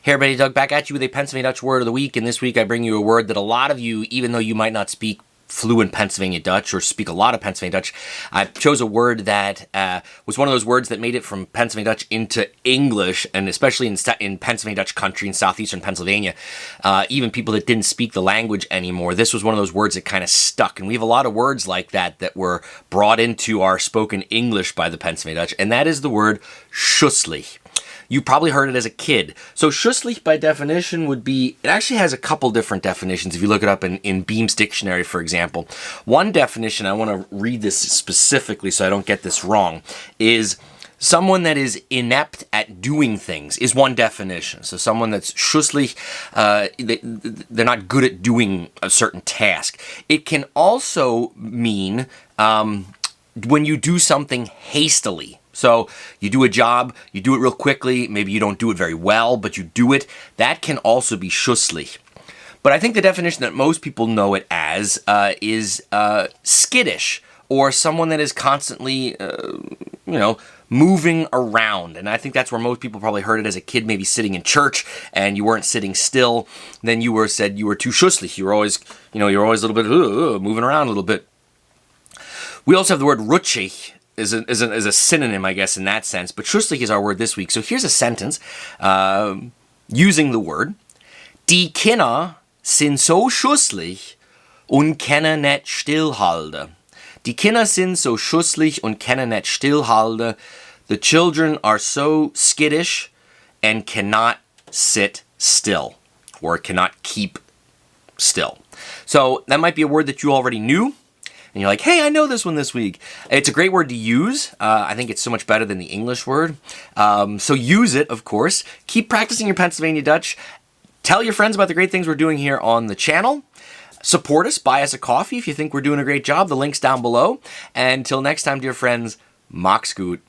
Hey everybody, Doug back at you with a Pennsylvania Dutch word of the week, and this week I bring you a word that a lot of you, even though you might not speak fluent Pennsylvania Dutch or speak a lot of Pennsylvania Dutch, I chose a word that was one of those words that made it from Pennsylvania Dutch into English, and especially in Pennsylvania Dutch country in southeastern Pennsylvania, even people that didn't speak the language anymore. This was one of those words that kind of stuck, and we have a lot of words like that that were brought into our spoken English by the Pennsylvania Dutch, and that is the word schusslich. You probably heard it as a kid. So schusslich by definition would be, it actually has a couple different definitions if you look it up in Beam's dictionary, for example. One definition, I want to read this specifically so I don't get this wrong, is someone that is inept at doing things is one definition. So someone that's schusslich, they're not good at doing a certain task. It can also mean when you do something hastily. So you do a job, you do it real quickly, maybe you don't do it very well, but you do it. That can also be schusslich. But I think the definition that most people know it as is skittish, or someone that is constantly, moving around. And I think that's where most people probably heard it as a kid, maybe sitting in church and you weren't sitting still. Then you were said you were too schusslich. You were always, you're always a little bit moving around a little bit. We also have the word rutschig. Is a synonym, I guess, in that sense. But schusslich is our word this week. So here's a sentence using the word. Die Kinder sind so schusslich und können nicht stillhalten. Die Kinder sind so schusslich und können nicht stillhalten. The children are so skittish and cannot sit still, or cannot keep still. So that might be a word that you already knew. And you're like, hey, I know this one this week. It's a great word to use. I think it's so much better than the English word. So use it, of course. Keep practicing your Pennsylvania Dutch. Tell your friends about the great things we're doing here on the channel. Support us. Buy us a coffee if you think we're doing a great job. The link's down below. And until next time, dear friends, Macht's gut.